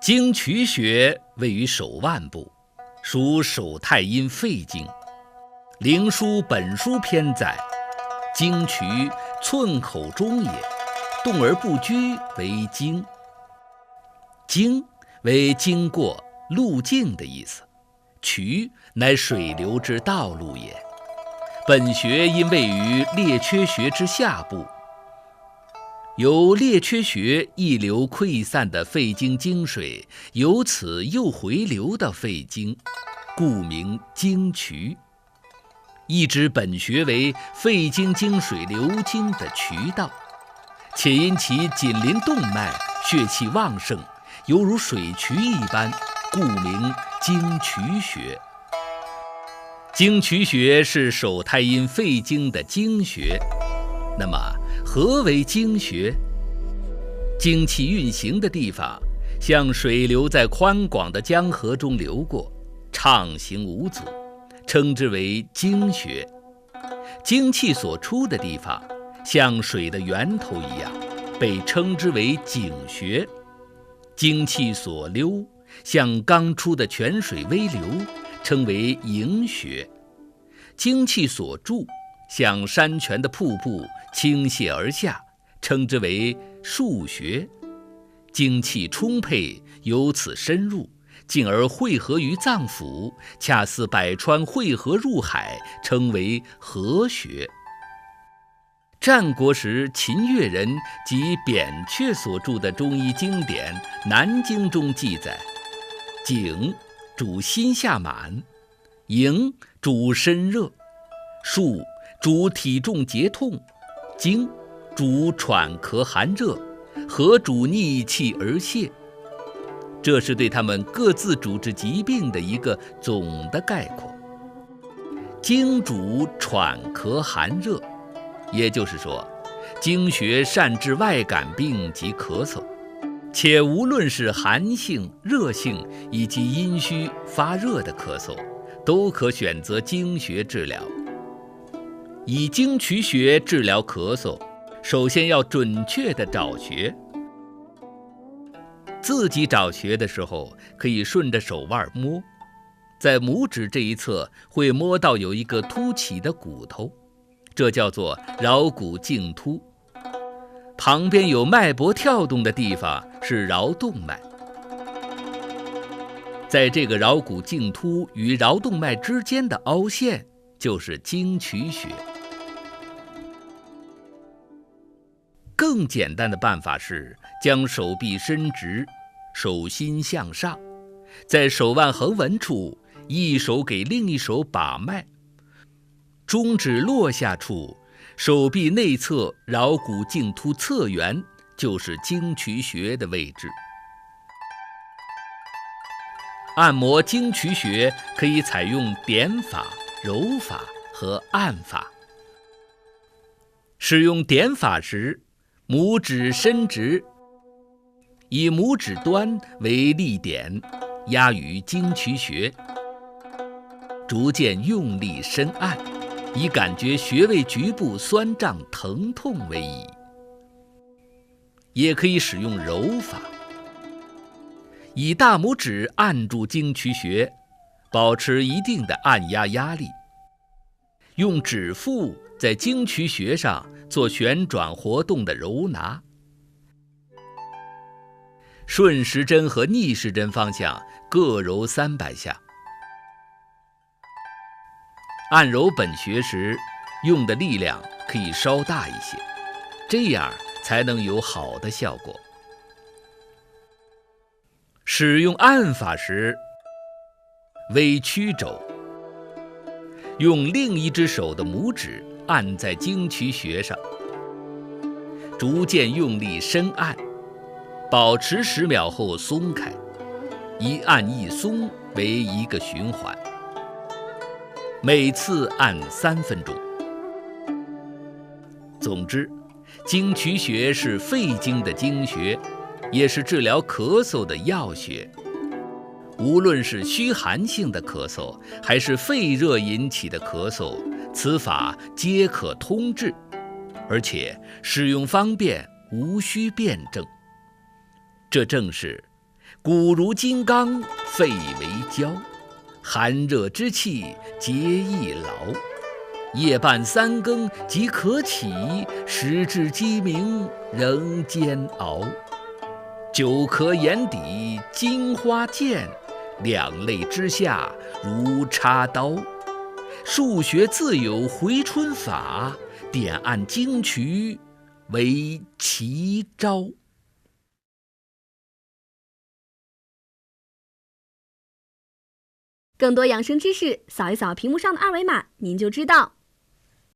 经渠穴位于手腕部，属手太阴肺经。灵枢本书篇载：经渠寸口中也，动而不居为经。经为经过、路径的意思，渠乃水流之道路也。本穴因位于列缺穴之下部，由列缺穴溢流溃散的肺经经水，由此又回流到肺经，故名经渠，意指本穴为肺经经水流经的渠道，且因其紧邻动脉，血气旺盛，犹如水渠一般，故名经渠穴。经渠穴是手太阴肺经的经穴。那么何为经穴？精气运行的地方，像水流在宽广的江河中流过，畅行无阻，称之为经穴。精气所出的地方，像水的源头一样，被称之为井穴。精气所溜，像刚出的泉水微流，称为营穴。精气所注，像山泉的瀑布倾泻而下，称之为腧穴。精气充沛，由此深入，进而汇合于脏腑，恰似百川汇合入海，称为河穴。战国时秦越人及扁鹊所著的中医经典《南经》中记载，井主心下满，营主身热，腧主体重节痛，经主喘咳寒热，河主逆气而泄。这是对他们各自主治疾病的一个总的概括。经主喘咳寒热，也就是说，经穴善治外感病及咳嗽，且无论是寒性、热性以及阴虚发热的咳嗽，都可选择经穴治疗。以经渠穴治疗咳嗽，首先要准确地找穴。自己找穴的时候，可以顺着手腕摸，在拇指这一侧会摸到有一个凸起的骨头，这叫做桡骨茎突。旁边有脉搏跳动的地方是桡动脉。在这个桡骨茎突与桡动脉之间的凹陷，就是经渠穴。更简单的办法是将手臂伸直，手心向上，在手腕横纹处，一手给另一手把脉，中指落下处，手臂内侧桡骨茎突侧缘，就是经渠穴的位置。按摩经渠穴可以采用点法、揉法和按法。使用点法时，拇指伸直，以拇指端为力点，压于经渠穴，逐渐用力深按，以感觉穴位局部酸胀疼痛为宜。也可以使用揉法，以大拇指按住经渠穴，保持一定的按压压力，用指腹在经渠穴上做旋转活动的揉拿，顺时针和逆时针方向各揉300下。按揉本穴时，用的力量可以稍大一些，这样才能有好的效果。使用按法时，微曲肘，用另一只手的拇指按在经渠穴上，逐渐用力深按，保持10秒后松开，一按一松为一个循环，每次按3分钟。总之，经渠穴是肺经的经穴，也是治疗咳嗽的要穴。无论是虚寒性的咳嗽，还是肺热引起的咳嗽，此法皆可通治，而且使用方便，无需辩证。这正是骨如金刚，肺为胶，寒热之气皆易劳。夜半三更即可起，时至鸡鸣仍煎熬。久咳眼底金花见，两肋之下如插刀。数学自有回春法，点按经渠为奇招。更多养生知识，扫一扫屏幕上的二维码，您就知道。